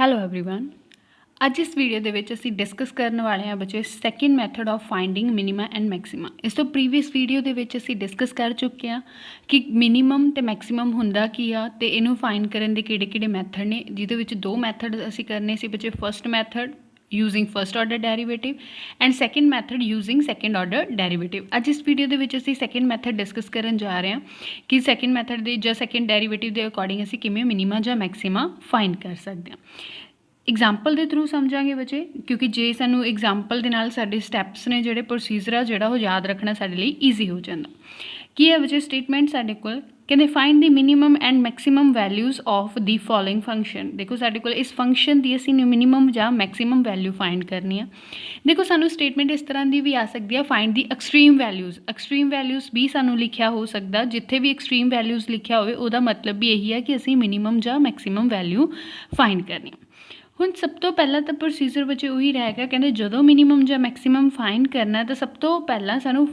Hello everyone. ਅੱਜ ਇਸ video ਦੇ ਵਿੱਚ ਅਸੀਂ ਡਿਸਕਸ ਕਰਨ ਵਾਲੇ ਹਾਂ ਬੱਚੇ second method of finding minima and maxima. ਇਸ ਤੋਂ ਪ੍ਰੀਵੀਅਸ ਵੀਡੀਓ ਦੇ ਵਿੱਚ ਅਸੀਂ ਡਿਸਕਸ ਕਰ ਚੁੱਕੇ ਹਾਂ ਕਿ ਮਿਨੀਮਮ ਤੇ ਮੈਕਸਿਮਮ ਹੁੰਦਾ ਕੀ ਆ ਤੇ ਇਹਨੂੰ ਫਾਈਂਡ ਕਰਨ ਦੇ ਕਿਹੜੇ ਮੈਥਡ ਨੇ, ਜਿਹਦੇ ਵਿੱਚ ਦੋ ਮੈਥਡ ਅਸੀਂ ਕਰਨੇ ਸੀ ਬੱਚੇ। First method using first order derivative and second method using second order derivative. अज इस वीडियो के विच असीं सैकेंड मैथड डिस्कस करन जा रहे हैं कि सैकेंड मैथड दे जां सैकेंड डेरीवेटिव के अकॉर्डिंग असीं किवें मिनीमा जां मैक्सिमा फाइंड कर सकते हैं। एग्जाम्पल के थ्रू समझांगे बच्चे, क्योंकि जे सानू एग्जाम्पल दे नाल साडे स्टैप्स ने जिहड़े प्रोसीजर आ जिहड़ा वो याद रखना साडे लई ईजी हो जांदा। की है बच्चे स्टेटमेंट साडे कोल कहते find the minimum and maximum values of the following function. देखो साडे कोल इस फंक्शन की असीं मिनीमम जां मैक्सिमम वैल्यू फाइंड करनी है। देखो सानू स्टेटमेंट इस तरह की भी आ सकती है, find the extreme values. Extreme values भी सानू लिखिया हो सकता, जिथे भी एक्सट्रीम वैल्यूज़ लिखिया होवे उहदा मतलब भी यही है कि असीं मिनीमम जां मैक्सिमम वैल्यू फाइंड करनी। ਹੁਣ ਸਭ ਤੋਂ ਪਹਿਲਾਂ ਤਾਂ ਪ੍ਰੋਸੀਜਰ ਵਿੱਚ ਉਹੀ ਰਹੇਗਾ, ਕਹਿੰਦੇ ਜਦੋਂ ਮਿਨੀਮਮ ਜਾਂ ਮੈਕਸਿਮਮ ਫਾਈਂਡ ਕਰਨਾ ਤਾਂ ਸਭ ਤੋਂ ਪਹਿਲਾਂ ਸਾਨੂੰ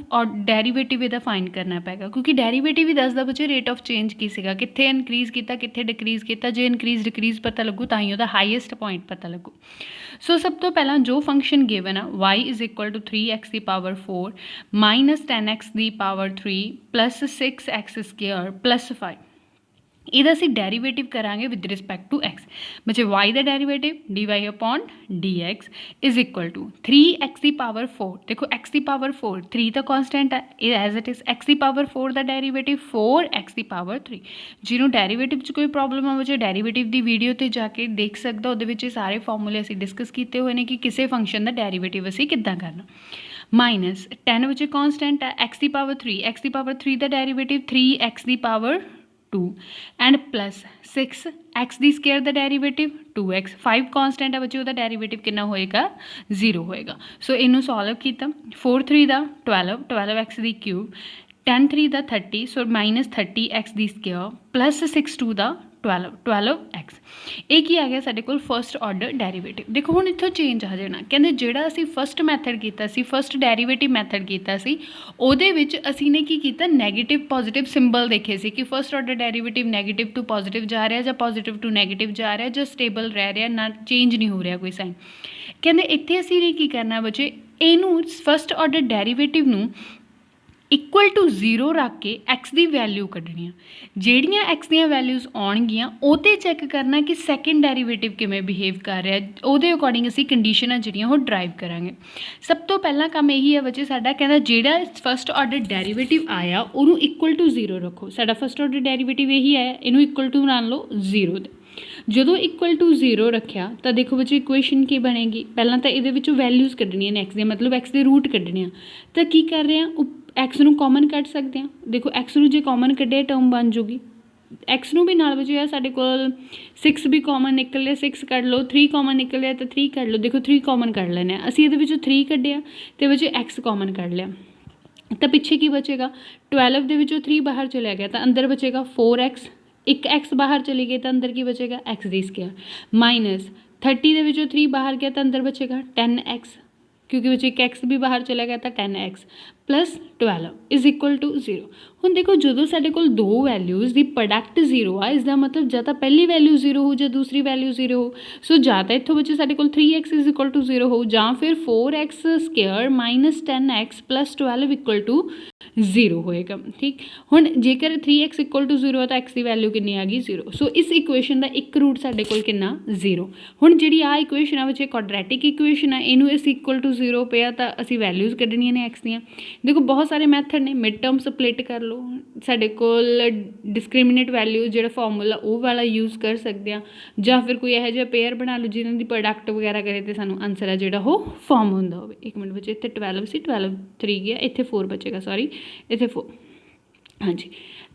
ਡੈਰੀਵੇਟਿਵ ਇਹਦਾ ਫਾਈਂਡ ਕਰਨਾ ਪਏਗਾ, ਕਿਉਂਕਿ ਡੈਰੀਵੇਟਿਵ ਹੀ ਦੱਸਦਾ ਬੱਚੇ ਰੇਟ ਆਫ ਚੇਂਜ ਕੀ ਸੀਗਾ, ਕਿੱਥੇ ਇਨਕਰੀਜ਼ ਕੀਤਾ ਕਿੱਥੇ ਡਿਕਰੀਜ਼ ਕੀਤਾ। ਜੇ ਇਨਕਰੀਜ਼ ਡਿਕਰੀਜ਼ ਪਤਾ ਲੱਗੂ ਤਾਂ ਹੀ ਉਹਦਾ ਹਾਈਐਸਟ ਪੁਆਇੰਟ ਪਤਾ ਲੱਗੂ। ਸੋ ਸਭ ਤੋਂ ਪਹਿਲਾਂ ਜੋ ਫੰਕਸ਼ਨ ਗਿਵਨ ਆ y = 3x ਦੀ ਪਾਵਰ 4 - 10x ਦੀ ਪਾਵਰ 3 + 6x² + 5, ਇਹਦਾ ਅਸੀਂ ਡੈਰੀਵੇਟਿਵ ਕਰਾਂਗੇ ਵਿਦ ਰਿਸਪੈਕਟ ਟੂ x। ਬੱਚੇ y ਦਾ ਡੈਰੀਵੇਟਿਵ dy/dx = 3x ਦੀ ਪਾਵਰ 4। ਦੇਖੋ x ਦੀ ਪਾਵਰ 4, 3 ਤਾਂ ਕੌਨਸਟੈਂਟ ਹੈ, ਇਹ as it is. x the power 4 the derivative 4x the power 3। ਜਿਹਨੂੰ ਡੈਰੀਵੇਟਿਵ 'ਚ ਕੋਈ ਪ੍ਰੋਬਲਮ ਆ ਬੱਚੇ ਡੈਰੀਵੇਟਿਵ ਦੀ ਵੀਡੀਓ 'ਤੇ ਜਾ ਕੇ ਦੇਖ ਸਕਦਾ, ਉਹਦੇ ਵਿੱਚ ਸਾਰੇ ਫਾਰਮੂਲੇ ਅਸੀਂ ਡਿਸਕਸ ਕੀਤੇ ਹੋਏ ਨੇ ਕਿ ਕਿਸੇ ਫੰਕਸ਼ਨ ਦਾ ਡੈਰੀਵੇਟਿਵ ਅਸੀਂ ਕਿੱਦਾਂ ਕਰਨਾ। -10 ਵਿੱਚ ਕੌਨਸਟੈਂਟ ਹੈ, x the power 3, x the power 3 the derivative 3x the power 2 and +6 x the square the derivative 2x। 5 ਕੌਨਸਟੈਂਟ ਹੈ ਬੱਚੇ, ਉਹਦਾ ਡੈਰੀਵੇਟਿਵ ਕਿੰਨਾ ਹੋਏਗਾ 0 ਹੋਏਗਾ। ਸੋ ਇਹਨੂੰ ਸੋਲਵ ਕੀਤਾ। 4 3 ਦਾ 12x ਦੀ ਕਿਊਬ, 10 3 ਦਾ 30, ਸੋ -30x ਦੀ ਸਕੇਅਰ +6 2 ਦਾ 12x। ਇਹ ਕੀ ਆ ਗਿਆ ਸਾਡੇ ਕੋਲ ਫਸਟ ਆਰਡਰ ਡੈਰੀਵੇਟਿਵ। ਦੇਖੋ ਹੁਣ ਇੱਥੋਂ ਚੇਂਜ ਆ ਜਾਣਾ, ਕਹਿੰਦੇ ਜਿਹੜਾ ਅਸੀਂ ਫਸਟ ਮੈਥਡ ਕੀਤਾ ਸੀ, ਫਸਟ ਡੈਰੀਵੇਟਿਵ ਮੈਥਡ ਕੀਤਾ ਸੀ, ਉਹਦੇ ਵਿੱਚ ਅਸੀਂ ਨੇ ਕੀ ਕੀਤਾ ਨੈਗੇਟਿਵ ਪੋਜ਼ੀਟਿਵ ਸਿੰਬਲ ਦੇਖੇ ਸੀ ਕਿ first order derivative negative to positive ਜਾ ਰਿਹਾ ਜਾਂ ਪੋਜ਼ੀਟਿਵ ਟੂ ਨੈਗੇਟਿਵ ਜਾ ਰਿਹਾ ਜਾਂ ਸਟੇਬਲ ਰਹਿ ਰਿਹਾ, ਨਾ ਚੇਂਜ ਨਹੀਂ ਹੋ ਰਿਹਾ ਕੋਈ ਸਾਈਨ। ਕਹਿੰਦੇ ਇੱਥੇ ਅਸੀਂ ਨੇ ਕੀ ਕਰਨਾ ਬੱਚੇ, ਇਹਨੂੰ ਫਸਟ ਆਰਡਰ ਡੈਰੀਵੇਟਿਵ ਨੂੰ ਇਕੁਅਲ ਟੂ 0 ਰੱਖ ਕੇ x ਦੀ ਵੈਲਿਊ ਕੱਢਣੀ ਆ। ਜਿਹੜੀਆਂ x ਦੀਆਂ ਵੈਲਿਊਜ਼ ਆਉਣਗੀਆਂ ਉਹ 'ਤੇ ਚੈੱਕ ਕਰਨਾ ਕਿ ਸੈਕਿੰਡ ਡੈਰੀਵੇਟਿਵ ਕਿਵੇਂ ਬਿਹੇਵ ਕਰ ਰਿਹਾ, ਉਹਦੇ ਅਕੋਰਡਿੰਗ ਅਸੀਂ ਕੰਡੀਸ਼ਨਾਂ ਜਿਹੜੀਆਂ ਉਹ ਡਰਾਈਵ ਕਰਾਂਗੇ। ਸਭ ਤੋਂ ਪਹਿਲਾਂ ਕੰਮ ਇਹੀ ਹੈ ਬੱਚੇ ਸਾਡਾ, ਕਹਿੰਦਾ ਜਿਹੜਾ ਫਸਟ ਆਰਡਰ ਡੈਰੀਵੇਟਿਵ ਆਇਆ ਉਹਨੂੰ ਇਕੁਅਲ ਟੂ 0 ਰੱਖੋ। ਸਾਡਾ ਫਸਟ ਆਰਡਰ ਡੈਰੀਵੇਟਿਵ ਇਹੀ ਆਇਆ, ਇਹਨੂੰ ਇਕੁਅਲ ਟੂ ਮੰਨ ਲਓ 0 ਦੇ। ਜਦੋਂ ਇਕੁਅਲ ਟੂ 0 ਰੱਖਿਆ ਤਾਂ ਦੇਖੋ ਬੱਚੇ ਇਕੁਏਸ਼ਨ ਕੀ ਬਣੇਗੀ। ਪਹਿਲਾਂ ਤਾਂ ਇਹਦੇ ਵਿੱਚੋਂ ਵੈਲਿਊਜ਼ ਕੱਢਣੀਆਂ ਨੇ x ਦੀਆਂ, ਮਤਲਬ x ਦੇ ਰੂਟ ਕੱਢਣੇ ਆ। ਤਾਂ ਕੀ ਕਰ ਰਹੇ ਹਾਂ, x ਨੂੰ ਕਾਮਨ ਕੱਢ ਸਕਦੇ ਹਾਂ। ਦੇਖੋ x ਨੂੰ ਜੇ ਕਾਮਨ ਕੱਢਿਆ ਟਰਮ ਬਣ ਜੂਗੀ, x ਨੂੰ ਵੀ ਨਾਲ ਵਜੇ ਸਾਡੇ ਕੋਲ 6 ਵੀ ਕਾਮਨ ਨਿਕਲ ਲਿਆ, 6 ਕੱਢ ਲਓ। 3 ਕਾਮਨ ਨਿਕਲ ਲਿਆ ਤਾਂ 3 ਕੱਢ ਲਓ। ਦੇਖੋ 3 ਕਾਮਨ ਕੱਢ ਲੈਂਦੇ ਹਾਂ ਅਸੀਂ, ਇਹਦੇ ਵਿੱਚੋਂ 3 ਕੱਢਿਆ ਅਤੇ ਵਜੇ x ਕਾਮਨ ਕੱਢ ਲਿਆ ਤਾਂ ਪਿੱਛੇ ਕੀ ਬਚੇਗਾ 12 ਦੇ ਵਿੱਚੋਂ 3 ਬਾਹਰ ਚਲਿਆ ਗਿਆ ਤਾਂ ਅੰਦਰ ਬਚੇਗਾ 4x। ਇੱਕ x ਬਾਹਰ ਚਲੀ ਗਈ ਤਾਂ ਅੰਦਰ ਕੀ ਬਚੇਗਾ x ਦੀ ਸਕੇਅਰ। -30 ਦੇ ਵਿੱਚੋਂ 3 ਬਾਹਰ ਗਿਆ ਤਾਂ ਅੰਦਰ ਬਚੇਗਾ 10x, ਕਿਉਂਕਿ ਵਿੱਚ ਇੱਕ x ਵੀ ਬਾਹਰ ਚਲਾ ਗਿਆ ਤਾਂ 10x +12 = 0। ਹੁਣ ਦੇਖੋ ਜਦੋਂ ਸਾਡੇ ਕੋਲ ਦੋ ਵੈਲਿਊਜ਼ ਦੀ ਪ੍ਰੋਡਕਟ 0 ਆ, ਇਸ ਦਾ ਮਤਲਬ ਜਾਂ ਤਾਂ ਪਹਿਲੀ ਵੈਲਿਊ 0 ਹੋ ਜਾਂ ਦੂਸਰੀ ਵੈਲਿਊ 0 ਹੋ। ਸੋ ਜਾਂ ਤਾਂ ਇੱਥੋਂ ਬੱਚੇ ਸਾਡੇ ਕੋਲ 3x = 0 ਹੋ ਜਾਂ ਫਿਰ 4x² - 10x +12 = 0 ਹੋਏਗਾ। ਠੀਕ, ਹੁਣ ਜੇਕਰ 3x = 0 ਤਾਂ x ਦੀ ਵੈਲਿਊ ਕਿੰਨੀ ਆ ਗਈ 0। ਸੋ ਇਸ ਇਕੁਏਸ਼ਨ ਦਾ ਇੱਕ ਰੂਟ ਸਾਡੇ ਕੋਲ ਕਿੰਨਾ 0। ਹੁਣ ਜਿਹੜੀ ਆ ਇਕੁਏਸ਼ਨ ਆ ਵਿੱਚ ਕੁਆਡਰੈਟਿਕ ਇਕੁਏਸ਼ਨ ਆ, ਇਹਨੂੰ ਇਸ ਇਕੁਅਲ ਟੂ 0 ਪਿਆ ਤਾਂ ਅਸੀਂ ਵੈਲਿਊਜ਼ ਕੱਢਣੀਆਂ ਨੇ x ਦੀਆਂ। ਦੇਖੋ ਬਹੁਤ ਸਾਰੇ ਮੈਥਡ ਨੇ, ਮਿਡ ਟਰਮ ਸਪਲਿਟ ਕਰ ਲਓ, ਸਾਡੇ ਕੋਲ ਡਿਸਕ੍ਰਿਮੀਨੇਟ ਵੈਲਿਊ ਜਿਹੜਾ ਫਾਰਮੂਲਾ ਉਹ ਵਾਲਾ ਯੂਜ਼ ਕਰ ਸਕਦੇ ਹਾਂ, ਜਾਂ ਫਿਰ ਕੋਈ ਇਹੋ ਜਿਹਾ ਪੇਅਰ ਬਣਾ ਲਓ ਜਿਹਨਾਂ ਦੀ ਪ੍ਰੋਡਕਟ ਵਗੈਰਾ ਕਰੇ ਅਤੇ ਸਾਨੂੰ ਆਨਸਰ ਆ ਜਿਹੜਾ ਉਹ ਫਾਰਮ ਹੁੰਦਾ ਹੋਵੇ। ਇੱਕ ਮਿੰਟ ਬੱਚੇ, ਇੱਥੇ 12 ਸੀ, 12 3 ਗਿਆ, ਇੱਥੇ 4 ਬਚੇਗਾ, ਸੌਰੀ ਇੱਥੇ 4। ਹਾਂਜੀ,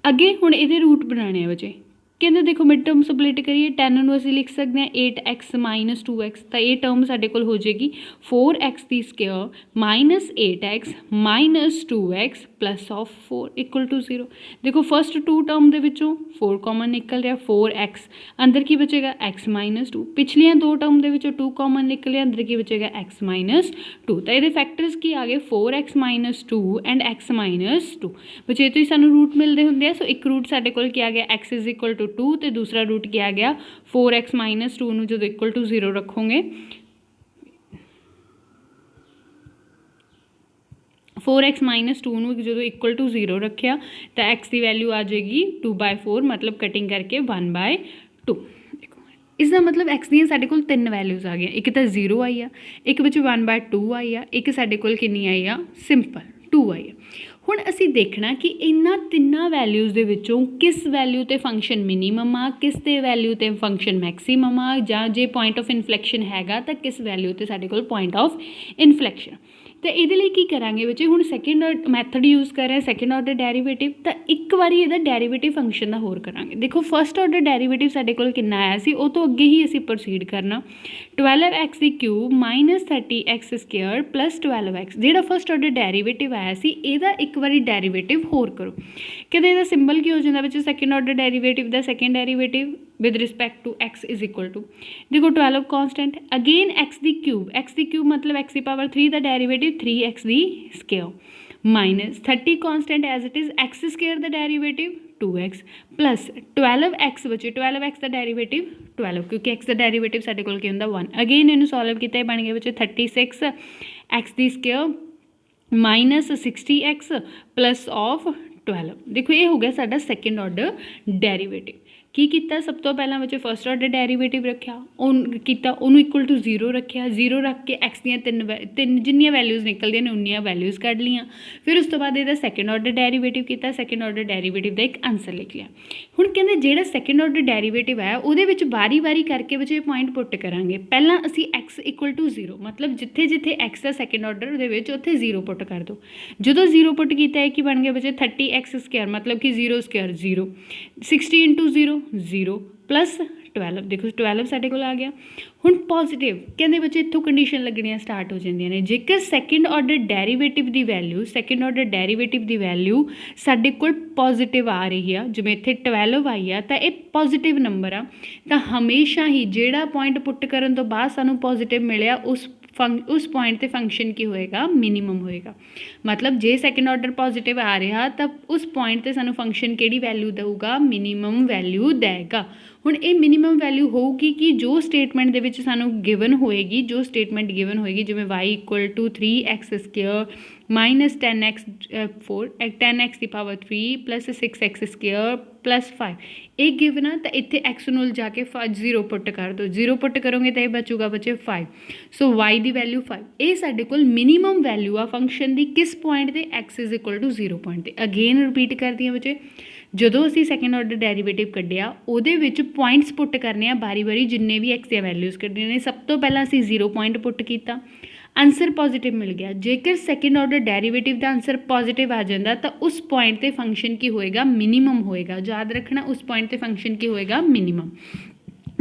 ਅੱਗੇ ਹੁਣ ਇਹਦੇ ਰੂਟ ਬਣਾਉਣੇ ਆ ਬੱਚੇ। ਕਹਿੰਦੇ ਦੇਖੋ ਮਿਡ ਟਰਮ ਸਪਲਿਟ ਕਰੀਏ, 10 ਨੂੰ ਅਸੀਂ ਲਿਖ ਸਕਦੇ ਹਾਂ 8x - 2x, ਤਾਂ ਇਹ ਟਰਮ ਸਾਡੇ ਕੋਲ ਹੋ ਜਾਏਗੀ 4x ਦੀ ਸਕੇਅਰ -8x - 2x +4 = 0। ਦੇਖੋ ਫਸਟ 2 ਟਰਮ ਦੇ ਵਿੱਚੋਂ 4 ਕਾਮਨ ਨਿਕਲ ਰਿਹਾ, 4x ਅੰਦਰ ਕੀ ਬਚੇਗਾ x - 2। ਪਿਛਲੀਆਂ 2 ਟਰਮ ਦੇ ਵਿੱਚੋਂ 2 ਕਾਮਨ ਨਿਕਲਿਆ, ਅੰਦਰ ਕੀ ਬਚੇਗਾ x - 2। ਤਾਂ ਇਹਦੇ ਫੈਕਟਰਸ ਕੀ ਆ ਗਏ 4x - 2 ਐਂਡ x - 2। ਬੱਚੇ ਤੋਂ ਹੀ ਸਾਨੂੰ ਰੂਟ ਮਿਲਦੇ ਹੁੰਦੇ ਆ। ਸੋ ਇੱਕ ਰੂਟ ਸਾਡੇ ਕੋਲ ਕੀ ਆ ਗਿਆ x = 2 तो दूसरा रूट क्या आ गया 4x माइनस 2 जो इक्वल टू 0 रखोगे 4x माइनस 2 जो इक्वल टू 0 रखिया तो x की वैल्यू आ जाएगी 2/4 मतलब कटिंग करके 1/2। इसका मतलब एक्स दी साढ़े कोल 3 वैल्यूज़ आ गई एक तो 0 आई आ एक बच्चे 1/2 आई आ एक साढ़े कोल कितनी आई आ सिंपल 2 आई आ। हुण असी देखना कि इन्हां तिन्नां वैल्यूज़ दे विचों किस वैल्यू ते फंक्शन मिनीमम आ किस ते वैल्यू ते फंक्शन मैक्सीमम आ जां जे पॉइंट ऑफ इनफ्लैक्शन हैगा तो किस वैल्यू ते साढ़े कोल पॉइंट ऑफ इनफ्लैक्शन। तो ये की करांगे बच्चे हुण सैकेंड मैथड यूज़ कर रहे हैं सैकेंड ऑर्डर डेरीवेटिव तो एक बारी इहदा डेरीवेटिव फंक्शन का होर करांगे। देखो फर्स्ट ऑर्डर डेरीवेटिव साढ़े कोल कितना आया सी वो तो अगे ही असी प्रोसीड करना 12x दी cube minus 30x square plus 12x जिहड़ा फर्स्ट ऑर्डर डेरीवेटिव आया सी इहदा एक बारी डेरीवेटिव होर करो कहते इहदा सिंबल की हो जाता बच्चे सैकेंड ऑर्डर डेरीवेटिव दा second derivative with respect to x is equal to देखो 12 कांस्टेंट अगेन x दी क्यूब मतलब x की पावर 3 दा डेरिवेटिव 3x दी square minus 30 constant as it is x square दा डेरिवेटिव 2x प्लस 12x बचे 12x दा डेरिवेटिव 12 क्योंकि x दा डेरिवेटिव साडे कोल की हुंदा 1 अगेन इनू सॉल्व किया बन गया बच्चे 36 x the square minus 60x plus of 12 देखो ये हो गया साडा सैकेंड ऑर्डर डेरीवेटिव की किया सब तो पहला बच्चे फर्स्ट ऑर्डर डेरीवेटिव रखा उन्होंने इक्वल टू 0 रखा 0 रख के एक्स दी तीन जिन्नियां वैल्यूज़ निकलदियां ने उन्नियां वैल्यूज़ कढ़ लियां फिर उस तो बाद ये सैकेंड ऑर्डर डेरीवेटिव किया सैकेंड ऑर्डर डेरीवेटिव का एक आंसर लिख लिया। हुण कहंदे जिहड़ा सैकेंड ऑर्डर डेरीवेटिव है उहदे विच बारी बारी करके बच्चे पॉइंट पुट करांगे पहला असी एक्स इक्वल टू 0 मतलब जिथे जिथे एक्स है सैकेंड ऑर्डर उहदे विच उत्थे 0 पुट कर दो जो 0 पुट किया कि बन गया बच्चे 30x स्क्वायर मतलब कि 0 स्क्वायर 0 60 इंटू 0 0 प्लस 12 देखो 12 साढ़े को आ गया। हुण पॉजिटिव कहते बच्चे इत्थों कंडीशन लगनियां स्टार्ट हो जांदियां ने जेकर सैकेंड ऑर्डर डेरीवेटिव की वैल्यू सैकेंड ऑर्डर डेरीवेटिव की वैल्यू साढ़े कोल पॉजिटिव आ रही है जिवें इत्थे 12 आई आ तो यह पॉजिटिव नंबर आ तो हमेशा ही जिहड़ा पॉइंट पुट करन तो बाद सानूं पॉजिटिव मिलिया उस पॉइंट ते फंक्शन की होएगा मिनीमम होएगा मतलब जे सैकेंड ऑर्डर पॉजिटिव आ रहा तब उस पॉइंट ते सानू फंक्शन किहड़ी वैल्यू देगा मिनीमम वैल्यू देगा। हुण ये मिनीमम वैल्यू होगी कि जो स्टेटमेंट दे विच सानू गिवन होएगी जो स्टेटमेंट गिवन होएगी जिवें y equal to 3x square minus 10x की power 3 plus 6x square plus 5 एक गिवन है तो इत्थे x नूं जाके 0 पुट कर दो 0 पुट करोगे तो यह बचूगा बच्चे 5 सो y की वैल्यू 5 ये साडे कोल मिनीमम वैल्यू आ फंक्शन की किस पॉइंट ते x is equal to 0 point ते अगेन रिपीट कर दी बच्चे जो असी सैकेंड ऑर्डर डेरीवेटिव कढ़िया उहदे विच पॉइंट्स पुट करने बारी बारी जिन्ने भी एक्स दी वैल्यूज़ कढ़ने ने सब तो पहला असी 0 पॉइंट पुट किया आंसर पॉजिटिव मिल गया जेकर सैकेंड ऑर्डर डेरीवेटिव का आंसर पॉजिटिव आ जाता तो उस पॉइंट ते फंक्शन की होएगा मिनीमम होएगा याद रखना उस पॉइंट ते फंक्शन की होएगा मिनीमम।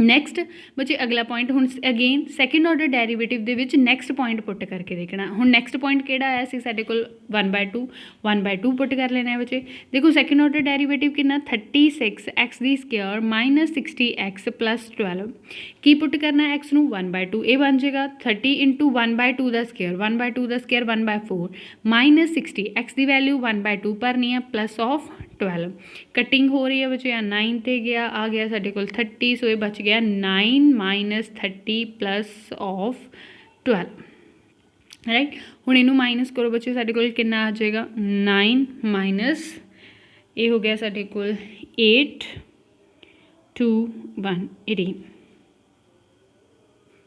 नैक्सट बच्चे अगला पॉइंट हुण अगेन सैकेंड ऑर्डर डेरीवेटिव दे विच नैक्सट पॉइंट पुट करके देखना हुण नैक्सट पॉइंट किहड़ा आया सी साडे कोल 1/2 पुट कर लेना है बच्चे देखो सैकेंड ऑर्डर डेरीवेटिव कितना 36x दी स्क्वायर माइनस 60x प्लस 12 की पुट करना है x नूं 1/2 ये बन जाएगा 30 इंटू 1/2 का स्क्वायर 1/2 का स्क्वायर 1/4 माइनस 60 x की वैल्यू 1/2 भरनी है प्लस ऑफ 12 कटिंग हो रही है बच्चे 9 ते गया आ गया साडे कोल 30 सो ये बच गया 9 माइनस 30 प्लस ऑफ 12 राइट। हुण इनू माइनस करो बच्चे साडे कोल कितना आ जाएगा 9 माइनस ये हो गया साडे कोल 8 2 1 18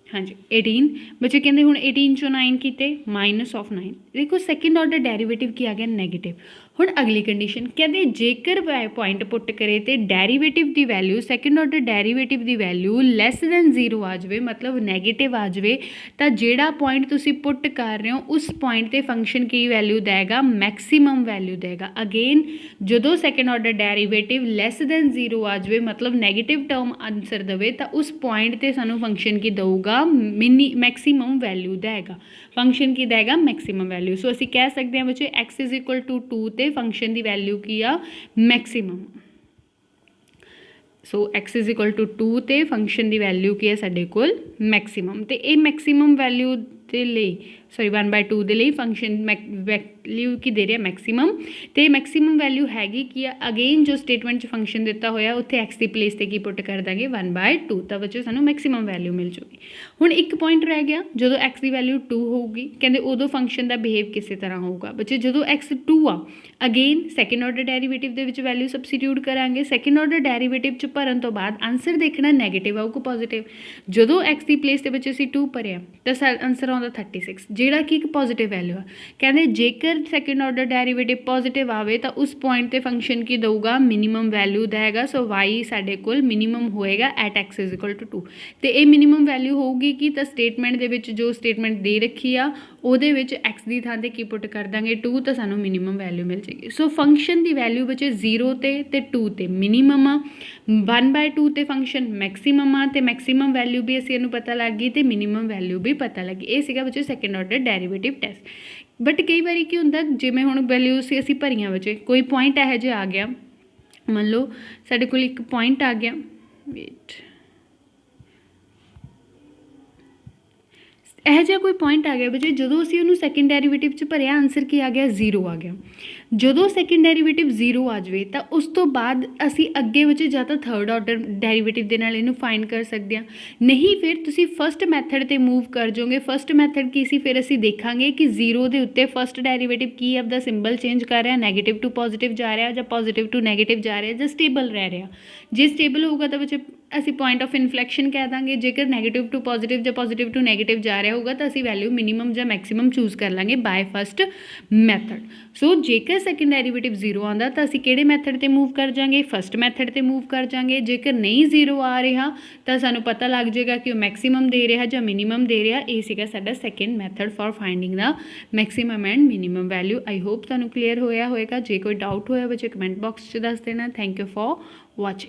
हाँ जी 18 बच्चे कहते हुण 18 चो 9 किते माइनस ऑफ 9 देखो सैकेंड ऑर्डर डेरीवेटिव की आ गया नैगेटिव। हुण अगली कंडीशन कहते जेकर पॉइंट पुट करे तो डेरीवेटिव की वैल्यू सैकेंड ऑर्डर डेरीवेटिव की वैल्यू लैस दैन 0 आ जाए मतलब नैगेटिव आ जाए तो जिहड़ा पॉइंट तुसी पुट कर रहे हो उस पॉइंट ते फंक्शन की वैल्यू देगा मैक्सीमम वैल्यू देगा। अगेन जो second order derivative less than 0 आ जाए मतलब नैगेटिव टर्म आंसर देवे तो उस पॉइंट ते सानू फंक्शन की देगा मैक्सीमम वैल्यू देगा फंक्शन की देगा मैक्सीमम वैल्यू। सो असी कह सकते हैं बच्चे x इज इक्वल टू 2 ते फंक्शन की वैल्यू की आ maximum so x is equal to 2 ते फंक्शन की वैल्यू की है साडे कोल मैक्सीमम ते ये मैक्सीमम वैल्यू ਦੇ ਲਈ ਸੌਰੀ 1/2 ਦੇ ਲਈ ਫੰਕਸ਼ਨ ਵੈਲਿਊ ਕੀ ਦੇ ਰਿਹਾ ਮੈਕਸਿਮਮ, ਅਤੇ ਮੈਕਸਿਮਮ ਵੈਲਿਊ ਹੈਗੀ ਕੀ ਆ ਅਗੇਨ ਜੋ ਸਟੇਟਮੈਂਟ 'ਚ ਫੰਕਸ਼ਨ ਦਿੱਤਾ ਹੋਇਆ ਉੱਥੇ ਐਕਸ ਦੀ ਪਲੇਸ 'ਤੇ ਕੀ ਪੁੱਟ ਕਰ ਦਾਂਗੇ 1/2 ਤਾਂ ਬੱਚੇ ਸਾਨੂੰ ਮੈਕਸਿਮਮ ਵੈਲਿਊ ਮਿਲ ਜੂਗੀ। ਹੁਣ ਇੱਕ ਪੁਆਇੰਟ ਰਹਿ ਗਿਆ, ਜਦੋਂ ਐਕਸ ਦੀ ਵੈਲਿਊ 2 ਹੋਊਗੀ ਕਹਿੰਦੇ ਉਦੋਂ ਫੰਕਸ਼ਨ ਦਾ ਬਿਹੇਵ ਕਿਸੇ ਤਰ੍ਹਾਂ ਹੋਊਗਾ। ਬੱਚੇ ਜਦੋਂ ਐਕਸ 2 ਆ ਅਗੇਨ ਸੈਕਿੰਡ ਆਰਡਰ ਡੈਰੀਵੇਟਿਵ ਦੇ ਵਿੱਚ ਵੈਲਿਊ ਸਬਸਟੀਟਿਊਟ ਕਰਾਂਗੇ। ਸੈਕਿੰਡ ਆਰਡਰ ਡੈਰੀਵੇਟਿਵ 'ਚ ਭਰਨ ਤੋਂ ਬਾਅਦ ਆਂਸਰ ਦੇਖਣਾ ਨੈਗੇਟਿਵ ਆਊਗਾ ਪੋਜ਼ੀਟਿਵ। ਜਦੋਂ ਐਕਸ ਦੀ ਪਲੇਸ 'ਤੇ ਬੱਚੇ ਅਸੀਂ 2 ਭਰਿਆ ਤਾਂ ਆਂਸਰ ਆਉਂਦਾ 36 ਜਿਹੜਾ ਕਿ ਇੱਕ ਪੋਜ਼ੀਟਿਵ ਵੈਲਿਊ ਆ। ਕਹਿੰਦੇ ਜੇਕਰ ਸੈਕਿੰਡ ਆਰਡਰ ਡੈਰੀਵੇਟਿਵ ਪੋਜ਼ੀਟਿਵ ਆਵੇ ਤਾਂ ਉਸ ਪੁਆਇੰਟ 'ਤੇ ਫੰਕਸ਼ਨ ਕੀ ਦਊਗਾ ਮਿਨੀਮਮ ਵੈਲਿਊ ਦਾ ਹੈਗਾ। ਸੋ ਵਾਈ ਸਾਡੇ ਕੋਲ ਮਿਨੀਮਮ ਹੋਏਗਾ at x is equal to 2 ਅਤੇ ਇਹ ਮਿਨੀਮਮ ਵੈਲਿਊ ਹੋਊਗੀ ਕਿ ਤਾਂ ਸਟੇਟਮੈਂਟ ਦੇ ਵਿੱਚ ਜੋ ਸਟੇਟਮੈਂਟ ਦੇ ਰੱਖੀ ਆ ਉਹਦੇ ਵਿੱਚ ਐਕਸ ਦੀ ਥਾਂ 'ਤੇ ਕੀ ਪੁੱਟ ਕਰ ਦਾਂਗੇ 2 ਤਾਂ ਸਾਨੂੰ ਮਿਨੀਮਮ ਵੈਲਿਊ ਮਿਲ ਜਾਏਗੀ। ਸੋ ਫੰਕਸ਼ਨ ਦੀ ਵੈਲਿਊ ਬੱਚੇ 0 ਤੇ 2 ਤੇ ਮਿਨੀਮਮ ਆ, 1/2 ਤੇ ਫੰਕਸ਼ਨ ਮੈਕਸੀਮਮ ਆ ਅਤੇ ਮੈਕਸੀਮਮ ਵੈਲਿਊ ਵੀ ਅਸੀਂ ਇਹਨੂੰ ਪਤਾ ਲੱਗ ਗਈ ਅਤੇ ਮਿਨੀਮਮ ਵੈਲਿਊ ਵੀ ਪਤਾ ਲੱਗੀ। ਇਹ ਸੀਗਾ ਬੱਚੇ second order derivative test. But ਕਈ ਵਾਰੀ ਕੀ ਹੁੰਦਾ ਜਿਵੇਂ ਹੁਣ ਵੈਲਿਊ ਅਸੀਂ ਭਰੀਆਂ ਬੱਚੇ ਕੋਈ ਪੁਆਇੰਟ ਇਹੋ ਜਿਹਾ ਆ ਗਿਆ, ਮੰਨ ਲਓ ਸਾਡੇ ਕੋਲ ਇੱਕ ਪੁਆਇੰਟ ਆ ਗਿਆ ਵੇਟ ਇਹੋ ਜਿਹਾ ਕੋਈ ਪੁਆਇੰਟ ਆ ਗਿਆ ਬੱਚੇ ਜਦੋਂ ਅਸੀਂ ਉਹਨੂੰ ਸੈਕਿੰਡ ਡੈਰੀਵੇਟਿਵ 'ਚ ਭਰਿਆ ਆਂਸਰ ਕੀ ਆ ਗਿਆ 0 ਆ ਗਿਆ। ਜਦੋਂ ਸੈਕਿੰਡ ਡੈਰੀਵੇਟਿਵ 0 ਆ ਜਾਵੇ ਤਾਂ ਉਸ ਤੋਂ ਬਾਅਦ ਅਸੀਂ ਅੱਗੇ ਵਿੱਚ ਜਾਂ ਤਾਂ ਥਰਡ ਆਰਡਰ ਡੈਰੀਵੇਟਿਵ ਦੇ ਨਾਲ ਇਹਨੂੰ ਫਾਈਂਡ ਕਰ ਸਕਦੇ ਹਾਂ, ਨਹੀਂ ਫਿਰ ਤੁਸੀਂ ਫਸਟ ਮੈਥਡ 'ਤੇ ਮੂਵ ਕਰ ਜਾਓਗੇ। ਫਸਟ ਮੈਥਡ ਕੀ ਸੀ ਫਿਰ ਅਸੀਂ ਦੇਖਾਂਗੇ ਕਿ 0 ਦੇ ਉੱਤੇ ਫਸਟ ਡੈਰੀਵੇਟਿਵ ਕੀ ਆਪਦਾ ਸਿੰਬਲ ਚੇਂਜ ਕਰ ਰਿਹਾ, ਨੈਗੇਟਿਵ ਟੂ ਪੋਜ਼ੀਟਿਵ ਜਾ ਰਿਹਾ ਜਾਂ ਪੋਜ਼ੀਟਿਵ ਟੂ ਨੈਗੇਟਿਵ ਜਾ ਰਿਹਾ ਜਾਂ ਸਟੇਬਲ ਰਹਿ ਰਿਹਾ। ਜੇ ਸਟੇਬਲ ਹੋਊਗਾ ਤਾਂ ਬੱਚੇ ਅਸੀਂ ਪੁਆਇੰਟ ਆਫ ਇਨਫਲੈਕਸ਼ਨ ਕਹਿ ਦਾਂਗੇ, ਜੇਕਰ ਨੈਗੇਟਿਵ ਟੂ ਪੋਜ਼ੀਟਿਵ ਜਾਂ ਪੋਜ਼ੀਟਿਵ ਟੂ ਨੈਗੇਟਿਵ ਜਾ ਰਿਹਾ ਹੋਊਗਾ ਤਾਂ ਅਸੀਂ ਵੈਲਿਊ ਮਿਨੀਮਮ ਜਾਂ ਮੈਕਸੀਮਮ ਚੂਜ਼ ਕਰ ਲਾਂਗੇ ਬਾਏ ਫਸਟ ਮੈਥਡ। ਸੋ ਜੇਕਰ ਸੈਕਿੰਡ ਡੈਰੀਵੇਟਿਵ 0 ਆਉਂਦਾ ਤਾਂ ਅਸੀਂ ਕਿਹੜੇ ਮੈਥਡ 'ਤੇ ਮੂਵ ਕਰ ਜਾਵਾਂਗੇ ਫਸਟ ਮੈਥਡ 'ਤੇ ਮੂਵ ਕਰ ਜਾਵਾਂਗੇ। ਜੇਕਰ ਨਹੀਂ 0 ਆ ਰਿਹਾ ਤਾਂ ਸਾਨੂੰ ਪਤਾ ਲੱਗ ਜਾਏਗਾ ਕਿ ਉਹ ਮੈਕਸੀਮਮ ਦੇ ਰਿਹਾ ਜਾਂ ਮਿਨੀਮਮ ਦੇ ਰਿਹਾ। ਇਹ ਸੀਗਾ ਸਾਡਾ second method for finding the maximum and minimum value. I hope ਤੁਹਾਨੂੰ ਕਲੀਅਰ ਹੋਇਆ ਹੋਏਗਾ। ਜੇ ਕੋਈ ਡਾਊਟ ਹੋਇਆ ਬੱਚੇ ਕਮੈਂਟ ਬਾਕਸ 'ਚ ਦੱਸ ਦੇਣਾ। Thank you for watching.